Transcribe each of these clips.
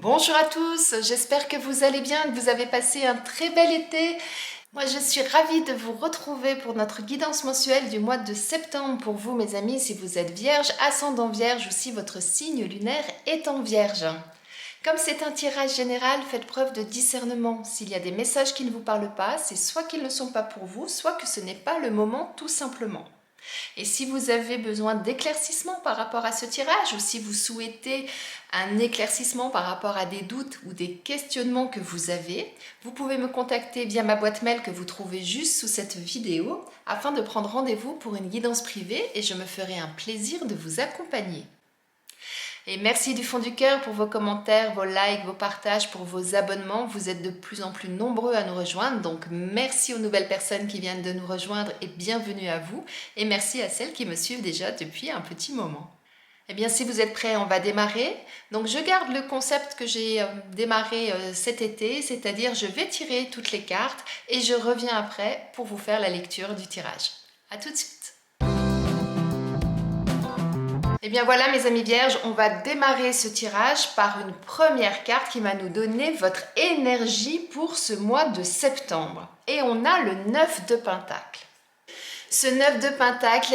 Bonjour à tous, j'espère que vous allez bien, que vous avez passé un très bel été. Moi je suis ravie de vous retrouver pour notre guidance mensuelle du mois de septembre pour vous mes amis si vous êtes vierge, ascendant vierge ou si votre signe lunaire est en vierge. Comme c'est un tirage général, faites preuve de discernement. S'il y a des messages qui ne vous parlent pas, c'est soit qu'ils ne sont pas pour vous, soit que ce n'est pas le moment tout simplement. Et si vous avez besoin d'éclaircissement par rapport à ce tirage ou si vous souhaitez un éclaircissement par rapport à des doutes ou des questionnements que vous avez, vous pouvez me contacter via ma boîte mail que vous trouvez juste sous cette vidéo afin de prendre rendez-vous pour une guidance privée et je me ferai un plaisir de vous accompagner. Et merci du fond du cœur pour vos commentaires, vos likes, vos partages, pour vos abonnements. Vous êtes de plus en plus nombreux à nous rejoindre, donc merci aux nouvelles personnes qui viennent de nous rejoindre et bienvenue à vous. Et merci à celles qui me suivent déjà depuis un petit moment. Eh bien, si vous êtes prêts, on va démarrer. Donc, je garde le concept que j'ai démarré cet été, c'est-à-dire je vais tirer toutes les cartes et je reviens après pour vous faire la lecture du tirage. À tout de suite. Et bien voilà mes amis vierges, on va démarrer ce tirage par une première carte qui va nous donner votre énergie pour ce mois de septembre. Et on a le 9 de Pentacle. Ce 9 de Pentacle,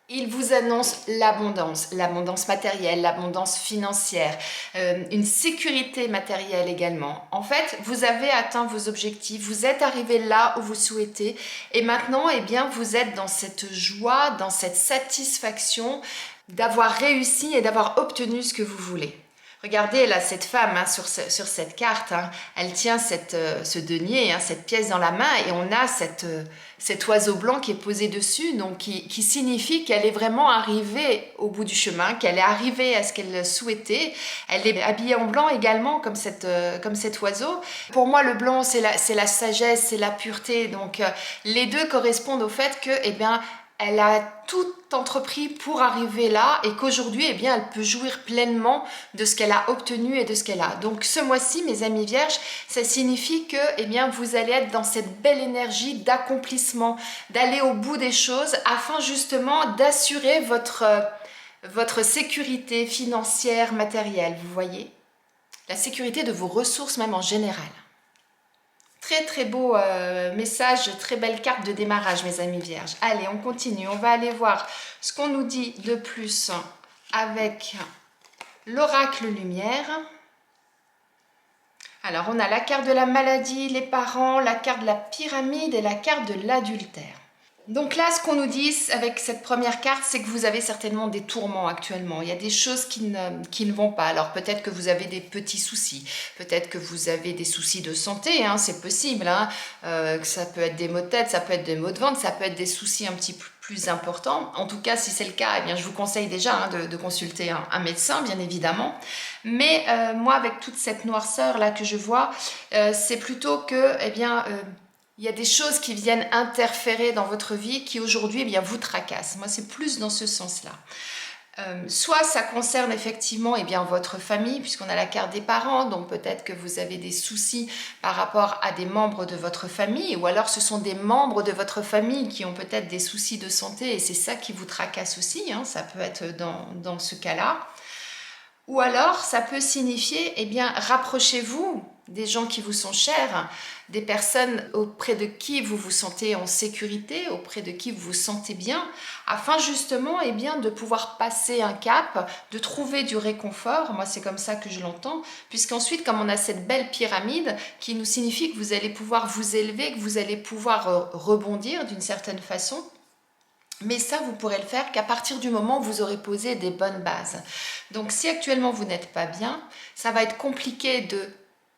il vous annonce l'abondance matérielle, l'abondance financière, une sécurité matérielle également. En fait, vous avez atteint vos objectifs, vous êtes arrivé là où vous souhaitez et maintenant, eh bien, vous êtes dans cette joie, dans cette satisfaction d'avoir réussi et d'avoir obtenu ce que vous voulez. Regardez là cette femme sur cette carte, elle tient ce denier, cette pièce dans la main et on a cet oiseau blanc qui est posé dessus, donc qui signifie qu'elle est vraiment arrivée au bout du chemin, qu'elle est arrivée à ce qu'elle souhaitait. Elle est habillée en blanc également comme cet oiseau. Pour moi le blanc c'est la sagesse, c'est la pureté, donc les deux correspondent au fait que eh bien, elle a tout entrepris pour arriver là et qu'aujourd'hui, eh bien, elle peut jouir pleinement de ce qu'elle a obtenu et de ce qu'elle a. Donc ce mois-ci, mes amis vierges, ça signifie que eh bien, vous allez être dans cette belle énergie d'accomplissement, d'aller au bout des choses afin justement d'assurer votre sécurité financière, matérielle, vous voyez? La sécurité de vos ressources même en général. Très beau message, très belle carte de démarrage mes amis vierges. Allez, on continue, on va aller voir ce qu'on nous dit de plus avec l'oracle lumière. Alors, on a la carte de la maladie, les parents, la carte de la pyramide et la carte de l'adultère. Donc là, ce qu'on nous dit avec cette première carte, c'est que vous avez certainement des tourments actuellement. Il y a des choses qui ne vont pas. Alors peut-être que vous avez des petits soucis. Peut-être que vous avez des soucis de santé, c'est possible. Ça peut être des maux de tête, ça peut être des maux de ventre, ça peut être des soucis un petit peu plus importants. En tout cas, si c'est le cas, eh bien, je vous conseille déjà de consulter un médecin, bien évidemment. Mais moi, avec toute cette noirceur-là que je vois, c'est plutôt que... eh bien, il y a des choses qui viennent interférer dans votre vie qui aujourd'hui eh bien, vous tracassent. Moi, c'est plus dans ce sens-là. Soit ça concerne effectivement eh bien, votre famille, puisqu'on a la carte des parents, donc peut-être que vous avez des soucis par rapport à des membres de votre famille, ou alors ce sont des membres de votre famille qui ont peut-être des soucis de santé et c'est ça qui vous tracasse aussi, ça peut être dans ce cas-là. Ou alors, ça peut signifier, eh bien, rapprochez-vous des gens qui vous sont chers, des personnes auprès de qui vous vous sentez en sécurité, auprès de qui vous vous sentez bien, afin justement, eh bien, de pouvoir passer un cap, de trouver du réconfort. Moi, c'est comme ça que je l'entends, puisqu'ensuite, comme on a cette belle pyramide qui nous signifie que vous allez pouvoir vous élever, que vous allez pouvoir rebondir d'une certaine façon, mais ça, vous pourrez le faire qu'à partir du moment où vous aurez posé des bonnes bases. Donc, si actuellement vous n'êtes pas bien, ça va être compliqué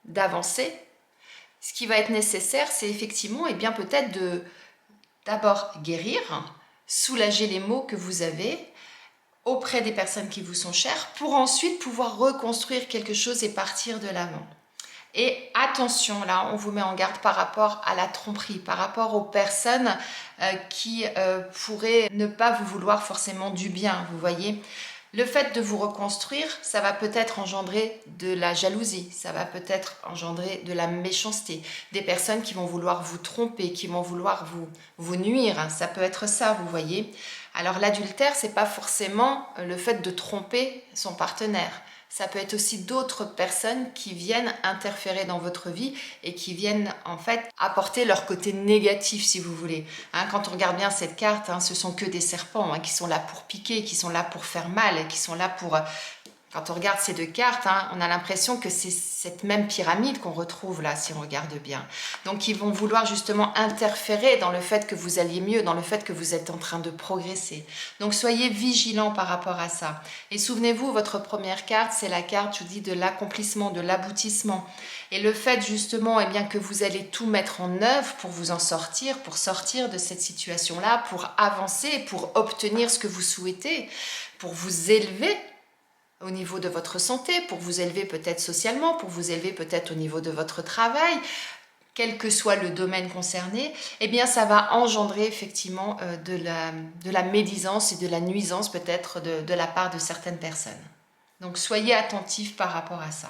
d'avancer. Ce qui va être nécessaire, c'est effectivement, eh bien, peut-être d'abord guérir, soulager les maux que vous avez auprès des personnes qui vous sont chères, pour ensuite pouvoir reconstruire quelque chose et partir de l'avant. Et attention, là, on vous met en garde par rapport à la tromperie, par rapport aux personnes qui pourraient ne pas vous vouloir forcément du bien, vous voyez. Le fait de vous reconstruire, ça va peut-être engendrer de la jalousie, ça va peut-être engendrer de la méchanceté, des personnes qui vont vouloir vous tromper, qui vont vouloir vous nuire, ça peut être ça, vous voyez. Alors l'adultère, c'est pas forcément le fait de tromper son partenaire. Ça peut être aussi d'autres personnes qui viennent interférer dans votre vie et qui viennent en fait apporter leur côté négatif, si vous voulez. Quand on regarde bien cette carte, ce sont que des serpents qui sont là pour piquer, qui sont là pour faire mal, qui sont là pour... Quand on regarde ces deux cartes, on a l'impression que c'est cette même pyramide qu'on retrouve là, si on regarde bien. Donc, ils vont vouloir justement interférer dans le fait que vous alliez mieux, dans le fait que vous êtes en train de progresser. Donc, soyez vigilants par rapport à ça. Et souvenez-vous, votre première carte, c'est la carte, je vous dis, de l'accomplissement, de l'aboutissement. Et le fait justement bien, que vous allez tout mettre en œuvre pour vous en sortir, pour sortir de cette situation-là, pour avancer, pour obtenir ce que vous souhaitez, pour vous élever au niveau de votre santé, pour vous élever peut-être socialement, pour vous élever peut-être au niveau de votre travail, quel que soit le domaine concerné, eh bien ça va engendrer effectivement de la médisance et de la nuisance peut-être de la part de certaines personnes. Donc soyez attentifs par rapport à ça.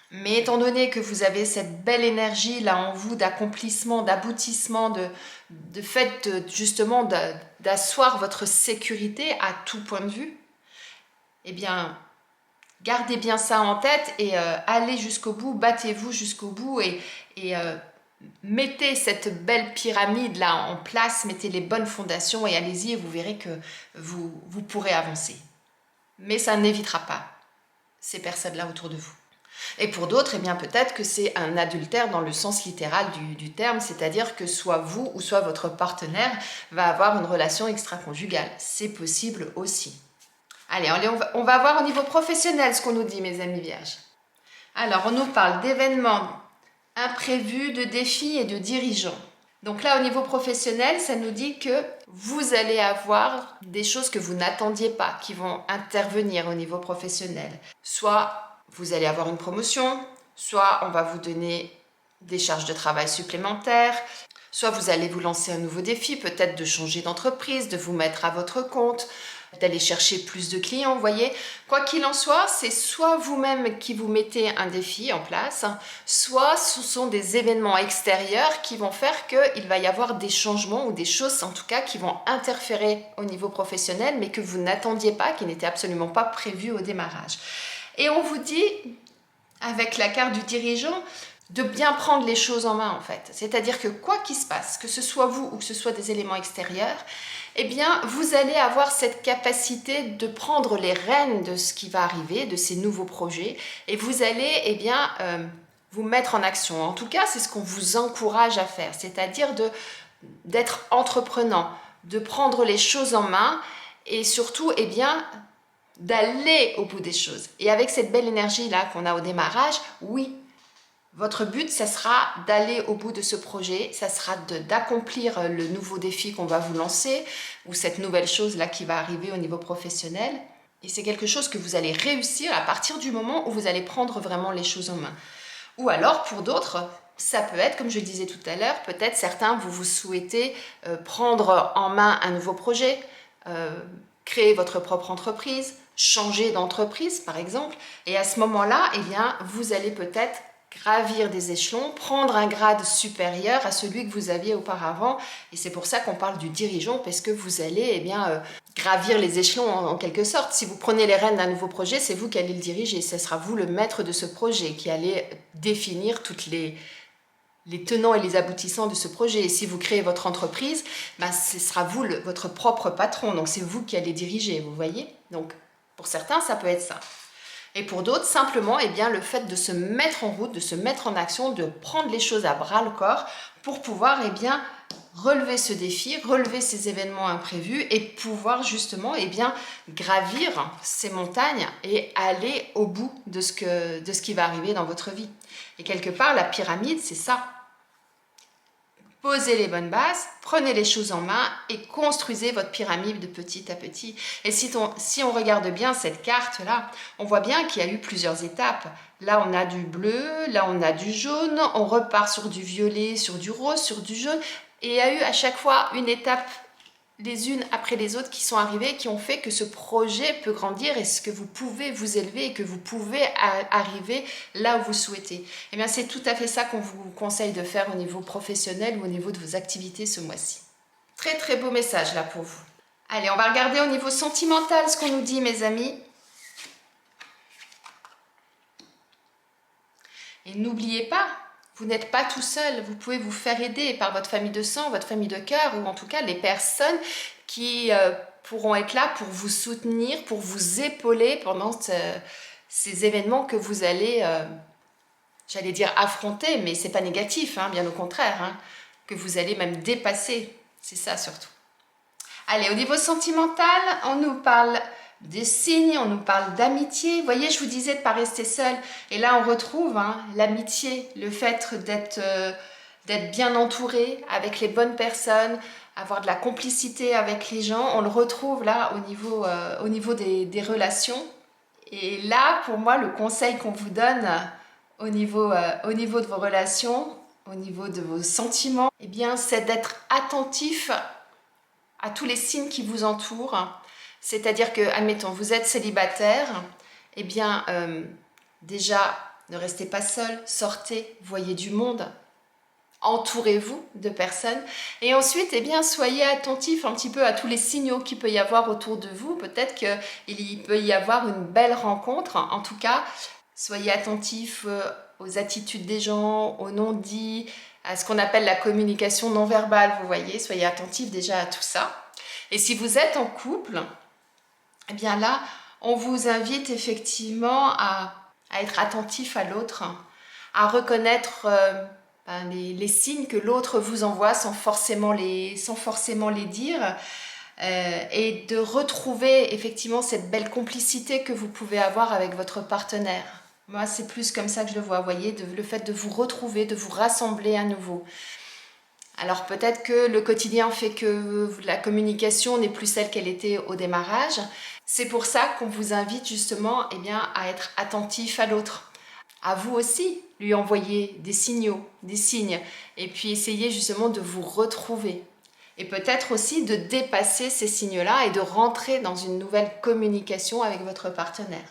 Mais étant donné que vous avez cette belle énergie là en vous d'accomplissement, d'aboutissement, de fait justement d'asseoir votre sécurité à tout point de vue, eh bien gardez bien ça en tête et allez jusqu'au bout, battez-vous jusqu'au bout et mettez cette belle pyramide là en place, mettez les bonnes fondations et allez-y et vous verrez que vous pourrez avancer. Mais ça n'évitera pas ces personnes-là autour de vous. Et pour d'autres, eh bien peut-être que c'est un adultère dans le sens littéral du terme, c'est-à-dire que soit vous ou soit votre partenaire va avoir une relation extra-conjugale. C'est possible aussi. Allez, on va voir au niveau professionnel ce qu'on nous dit, mes amis vierges. Alors, on nous parle d'événements imprévus, de défis et de dirigeants. Donc là, au niveau professionnel, ça nous dit que vous allez avoir des choses que vous n'attendiez pas, qui vont intervenir au niveau professionnel. Soit vous allez avoir une promotion, soit on va vous donner des charges de travail supplémentaires, soit vous allez vous lancer un nouveau défi, peut-être de changer d'entreprise, de vous mettre à votre compte, d'aller chercher plus de clients, vous voyez. Quoi qu'il en soit, c'est soit vous-même qui vous mettez un défi en place, soit ce sont des événements extérieurs qui vont faire qu'il va y avoir des changements ou des choses en tout cas qui vont interférer au niveau professionnel, mais que vous n'attendiez pas, qui n'étaient absolument pas prévus au démarrage. Et on vous dit, avec la carte du dirigeant, de bien prendre les choses en main en fait. C'est-à-dire que quoi qu'il se passe, que ce soit vous ou que ce soit des éléments extérieurs, eh bien vous allez avoir cette capacité de prendre les rênes de ce qui va arriver, de ces nouveaux projets, et vous allez vous mettre en action. En tout cas, c'est ce qu'on vous encourage à faire, c'est-à-dire d'être entreprenant, de prendre les choses en main et surtout d'aller au bout des choses. Et avec cette belle énergie là qu'on a au démarrage, oui, votre but, ça sera d'aller au bout de ce projet, ça sera d'accomplir le nouveau défi qu'on va vous lancer ou cette nouvelle chose là qui va arriver au niveau professionnel. Et c'est quelque chose que vous allez réussir à partir du moment où vous allez prendre vraiment les choses en main. Ou alors, pour d'autres, ça peut être, comme je disais tout à l'heure, peut-être certains, vous souhaitez prendre en main un nouveau projet, créer votre propre entreprise, changer d'entreprise par exemple. Et à ce moment-là, eh bien, vous allez peut-être gravir des échelons, prendre un grade supérieur à celui que vous aviez auparavant. Et c'est pour ça qu'on parle du dirigeant, parce que vous allez gravir les échelons en quelque sorte. Si vous prenez les rênes d'un nouveau projet, c'est vous qui allez le diriger. Ce sera vous le maître de ce projet qui allez définir toutes les tenants et les aboutissants de ce projet. Et si vous créez votre entreprise, ce sera vous votre propre patron. Donc c'est vous qui allez diriger, vous voyez. Donc pour certains, ça peut être ça. Et pour d'autres, simplement, le fait de se mettre en route, de se mettre en action, de prendre les choses à bras le corps pour pouvoir, relever ce défi, relever ces événements imprévus et pouvoir justement, gravir ces montagnes et aller au bout de ce qui va arriver dans votre vie. Et quelque part, la pyramide, c'est ça. Posez les bonnes bases, prenez les choses en main et construisez votre pyramide de petit à petit. Et si on regarde bien cette carte-là, on voit bien qu'il y a eu plusieurs étapes. Là, on a du bleu, là, on a du jaune, on repart sur du violet, sur du rose, sur du jaune. Et il y a eu à chaque fois une étape, les unes après les autres, qui sont arrivées, qui ont fait que ce projet peut grandir et ce que vous pouvez vous élever et que vous pouvez arriver là où vous souhaitez. Eh bien, c'est tout à fait ça qu'on vous conseille de faire au niveau professionnel ou au niveau de vos activités ce mois-ci. Très très beau message là pour vous. Allez, on va regarder au niveau sentimental ce qu'on nous dit, mes amis. Et n'oubliez pas, vous n'êtes pas tout seul. Vous pouvez vous faire aider par votre famille de sang, votre famille de cœur, ou en tout cas les personnes qui pourront être là pour vous soutenir, pour vous épauler pendant ces événements que vous allez, j'allais dire affronter, mais c'est pas négatif, hein, bien au contraire, hein, que vous allez même dépasser. C'est ça surtout. Allez, au niveau sentimental, on nous parle des signes, on nous parle d'amitié. Vous voyez, je vous disais de ne pas rester seul. Et là, on retrouve l'amitié, le fait d'être bien entouré avec les bonnes personnes, avoir de la complicité avec les gens. On le retrouve là au niveau des relations. Et là, pour moi, le conseil qu'on vous donne au niveau de vos relations, au niveau de vos sentiments, eh bien, c'est d'être attentif à tous les signes qui vous entourent. C'est-à-dire que, admettons, vous êtes célibataire, eh bien, déjà, ne restez pas seul, sortez, voyez du monde, entourez-vous de personnes. Et ensuite, eh bien, soyez attentif un petit peu à tous les signaux qu'il peut y avoir autour de vous. Peut-être qu'il peut y avoir une belle rencontre. En tout cas, soyez attentif aux attitudes des gens, aux non-dits, à ce qu'on appelle la communication non verbale, vous voyez. Soyez attentif déjà à tout ça. Et si vous êtes en couple, eh bien là, on vous invite effectivement à être attentif à l'autre, à reconnaître les signes que l'autre vous envoie sans forcément les dire, et de retrouver effectivement cette belle complicité que vous pouvez avoir avec votre partenaire. Moi, c'est plus comme ça que je le vois, vous voyez, le fait de vous retrouver, de vous rassembler à nouveau. Alors peut-être que le quotidien fait que la communication n'est plus celle qu'elle était au démarrage. C'est pour ça qu'on vous invite justement à être attentif à l'autre. À vous aussi, lui envoyer des signaux, des signes, et puis essayer justement de vous retrouver. Et peut-être aussi de dépasser ces signes-là et de rentrer dans une nouvelle communication avec votre partenaire.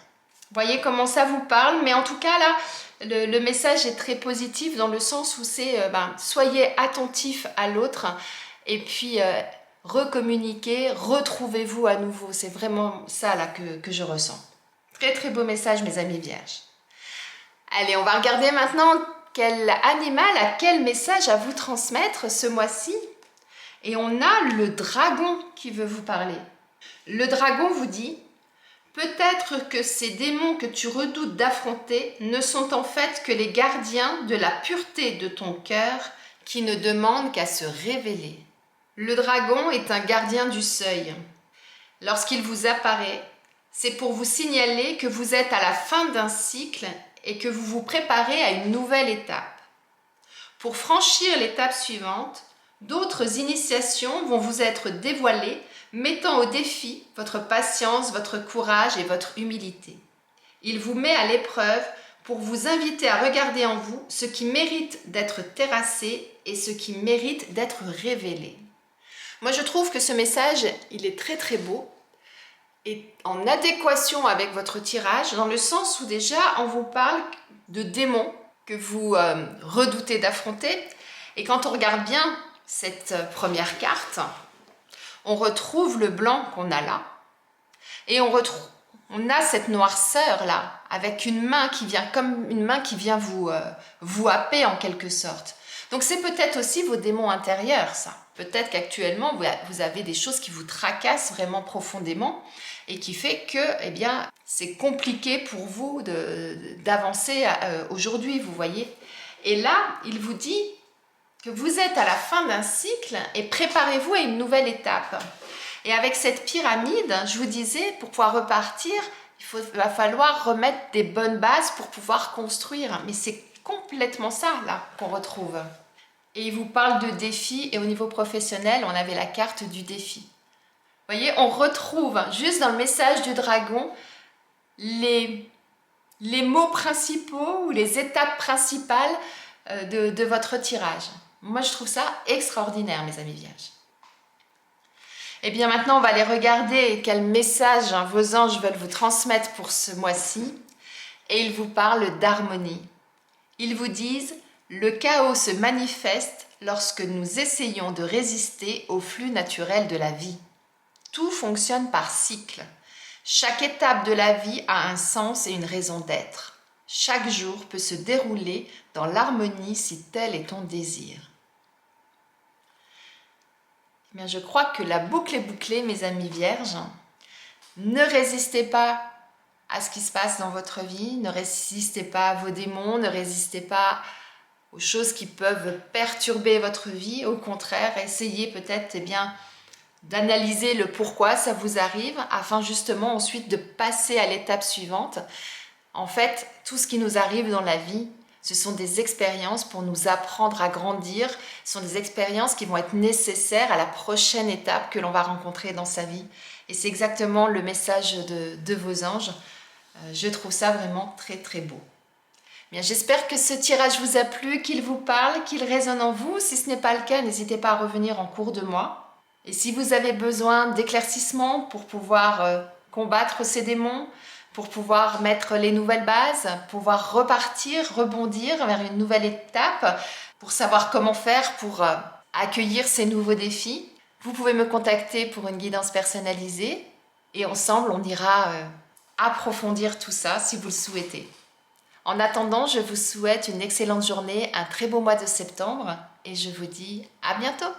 Voyez comment ça vous parle, mais en tout cas là, le message est très positif dans le sens où c'est soyez attentifs à l'autre et puis recommuniquez, retrouvez-vous à nouveau. C'est vraiment ça là que je ressens. Très très beau message, mes amis vierges. Allez, on va regarder maintenant quel animal a quel message à vous transmettre ce mois-ci. Et on a le dragon qui veut vous parler. Le dragon vous dit: peut-être que ces démons que tu redoutes d'affronter ne sont en fait que les gardiens de la pureté de ton cœur qui ne demandent qu'à se révéler. Le dragon est un gardien du seuil. Lorsqu'il vous apparaît, c'est pour vous signaler que vous êtes à la fin d'un cycle et que vous vous préparez à une nouvelle étape. Pour franchir l'étape suivante, d'autres initiations vont vous être dévoilées, mettant au défi votre patience, votre courage et votre humilité. Il vous met à l'épreuve pour vous inviter à regarder en vous ce qui mérite d'être terrassé et ce qui mérite d'être révélé. Moi, je trouve que ce message, il est très très beau et en adéquation avec votre tirage, dans le sens où déjà, on vous parle de démons que vous redoutez d'affronter. Et quand on regarde bien cette première carte, on retrouve le blanc qu'on a là et on a cette noirceur là avec une main qui vient comme une main qui vient vous happer en quelque sorte. Donc c'est peut-être aussi vos démons intérieurs, ça. Peut-être qu'actuellement vous avez des choses qui vous tracassent vraiment profondément et qui fait que c'est compliqué pour vous d'avancer aujourd'hui, vous voyez. Et là, il vous dit que vous êtes à la fin d'un cycle et préparez-vous à une nouvelle étape. Et avec cette pyramide, je vous disais, pour pouvoir repartir, va falloir remettre des bonnes bases pour pouvoir construire. Mais c'est complètement ça, là, qu'on retrouve. Et il vous parle de défis, et au niveau professionnel, on avait la carte du défi. Vous voyez, on retrouve, juste dans le message du dragon, les mots principaux ou les étapes principales de votre tirage. Moi, je trouve ça extraordinaire, mes amis vierges. Et bien maintenant, on va aller regarder quel message vos anges veulent vous transmettre pour ce mois-ci. Et ils vous parlent d'harmonie. Ils vous disent: le chaos se manifeste lorsque nous essayons de résister au flux naturel de la vie. Tout fonctionne par cycle. Chaque étape de la vie a un sens et une raison d'être. Chaque jour peut se dérouler dans l'harmonie si tel est ton désir. Eh bien, je crois que la boucle est bouclée, mes amis vierges. Ne résistez pas à ce qui se passe dans votre vie, ne résistez pas à vos démons, ne résistez pas aux choses qui peuvent perturber votre vie. Au contraire, essayez peut-être d'analyser le pourquoi ça vous arrive afin justement ensuite de passer à l'étape suivante. En fait, tout ce qui nous arrive dans la vie, ce sont des expériences pour nous apprendre à grandir, ce sont des expériences qui vont être nécessaires à la prochaine étape que l'on va rencontrer dans sa vie. Et c'est exactement le message de vos anges. Je trouve ça vraiment très très beau. Bien, j'espère que ce tirage vous a plu, qu'il vous parle, qu'il résonne en vous. Si ce n'est pas le cas, n'hésitez pas à revenir en cours de moi. Et si vous avez besoin d'éclaircissement pour pouvoir combattre ces démons, pour pouvoir mettre les nouvelles bases, pouvoir repartir, rebondir vers une nouvelle étape, pour savoir comment faire pour accueillir ces nouveaux défis, vous pouvez me contacter pour une guidance personnalisée et ensemble on ira approfondir tout ça si vous le souhaitez. En attendant, je vous souhaite une excellente journée, un très beau mois de septembre et je vous dis à bientôt.